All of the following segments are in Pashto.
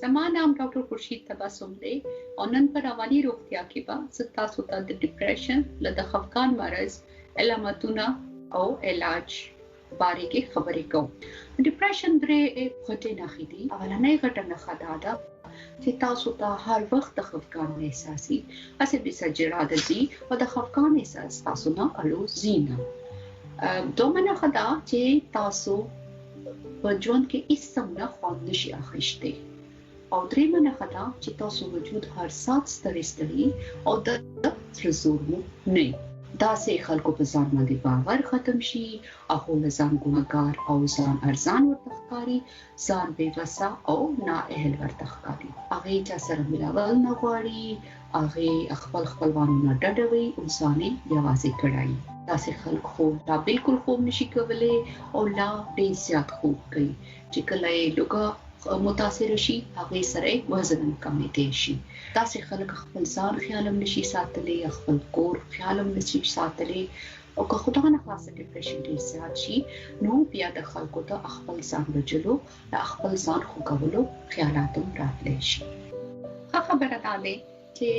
زما نام ډاکټر خورشید تبسم دی او نن په رواني روغتیا کې به تاسو ته د ډیپریشن له خفګان مرز علامتونه او علاج باره کې خبرې کوم. ډیپریشن درې غټې نښې دي. اولنۍ غټه نښه دا ده چې تاسو ته هر وخت د خفګان احساسي اسې به سجرا درځي او د خفګان احساس تاسو نه الوزي نه. دومره نښه دا چې تاسو په ژوند کې هیڅ څه نه خوند نشي اخیستی. او درېمه نښه دا چې تاسو وجود هر ساعت ستړي ستړي او د زړه زور مو نه وي. داسې خلکو په ځان باندې باور ختم شي، هغو له ځان ګناهګار او ځان ارزان ورته ښکاري، ځان بېوسه او نااهل ورته ښکاري. هغې چا سره ملاول نه غواړي، هغې خپل خپلوانو نه ډډه وي، انسان یې یوازې کړی. داسې خلک خوب لا بالکل خوب نشي کولی او لا ډېر زیات خوب کوي چې کله یې لږه متاثر شي هغه سره وزن کمیدي شي. داسې خلک خپل ځان خیال هم نشي ساتلی، خپل کور خیال هم نشي ساتلی او که خدای نه خاصه ډیپریشن ډیر زیات شي نو بیا د خلکو ته خپل ځان وجلو د خپل ځان خوګولو خیالات هم راتلی شي. خبره ده چې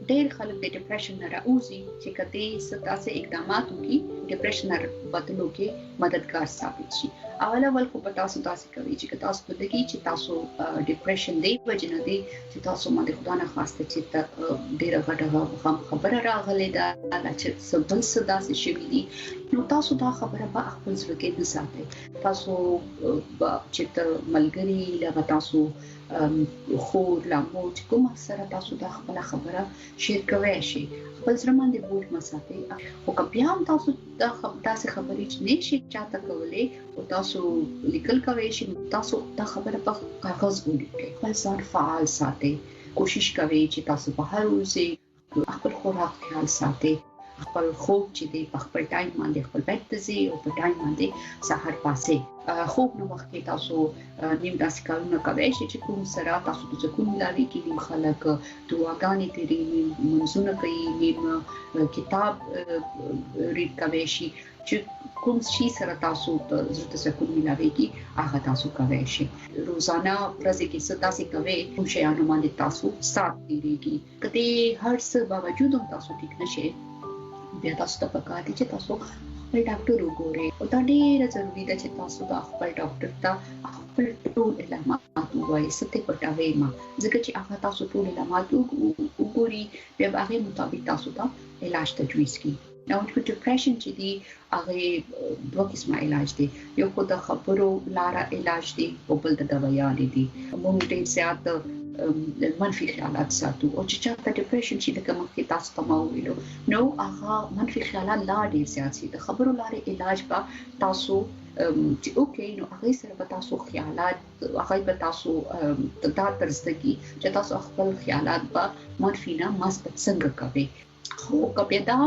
ډېر خلک د ډیپریشن نه راوځي چې کدی ستاسو اقدامات وکړي ډیپریشن نه بدلو کې مددگار ثابت شي. اول خو پتا تاسو کوي چې تاسو په دې کې چې تاسو ډیپریشن دی وجنه دی چې تاسو باندې خدای نه خواسته چې ډېر غټه خبره راغلې ده چې سبل صدا سي شي دي نو تاسو دا خبره به خپل ځل کې نه ساتي. تاسو چې ملګری لږه تاسو خور لاموج کوم سره تاسو دا خپل خبره شیر کوئ شي خپل سره باندې بوج مساتي او کبیا هم تاسو دا داسې خبرې چې نشي چاته کولای او تاسو لیکل کوئ شي تاسو دا خبره په کاغذ ولیکئ. خپل ځان فعال ساتئ، کوشش کوئ چې تاسو په هر ورځ خپل خوراک خیال ساتئ، خپل خوب چې دی په خپل ټایم باندې خپل بیت ته ځي او په ټایم باندې سحر پاسه خوب نو وخت کې تاسو نیم داسې کارونه کوئ چې کوم سره تاسو د سکون ملاوي کې نیم خلک دعاګانې تیری منځونه کوي، نیم کتاب ریډ کوي شي چې کوم شي سره تاسو د سکون ملاوي کې هغه تاسو کوئ شي. روزانه ورځې کې څه تاسو کوئ کوم شیانو باندې تاسو سات تیریږي. کله هر څه باوجود تاسو ټیک نشئ بیا تاسو ته پکار دي چې تاسو خپل ډاکټر وګورئ او دا ډېر ضروري ده چې تاسو دا خپل ډاکټر ته خپل ټول علامات وایي ستې پټاوي ما ځکه چې هغه تاسو ټول علامات وګوري بیا هغه مطابق تاسو ته علاج تجویز کړي. نو د ډیپریشن چې دی هغه دوه قسمه علاج دی، یو خو د خبرو لاره علاج دی او بل د دوايانې دي. موږ ډېر زیات منفي خیالات ساتو او چې چاته ډیپریشن چې د کوم کې تاسو ته مو ویلو نو هغه منفي خیالات لا ډېر زیات دي. د خبرو لاره علاج با تاسو چې اوکې نو هغه سره به تاسو خیالات هغه به تاسو دا ترڅګي چې تاسو خپل خیالات به منفي نه مثبت څنګه کوي. خو کله دا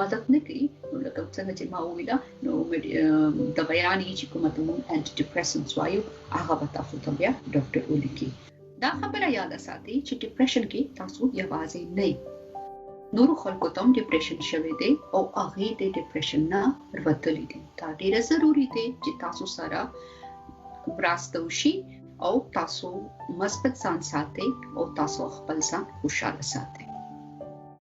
مدد نه کوي لکه څنګه چې ما ویلا نو د بیان چې کومه ته انټي ډیپریسنټس وایو هغه به تاسو ته بیا ډاکټر ولیکي. دا خبره یاد ساتئ چې ډیپریشن کې تاسو یوازې نه نور خلکو ته ډیپریشن شوی دی او هغه د ډیپریشن نه وروتلی دي. دا ډیره ضروری دی چې تاسو سره براسته وشي او تاسو مثبت ځان ساتئ او تاسو خپل ځان خوشاله ساتئ.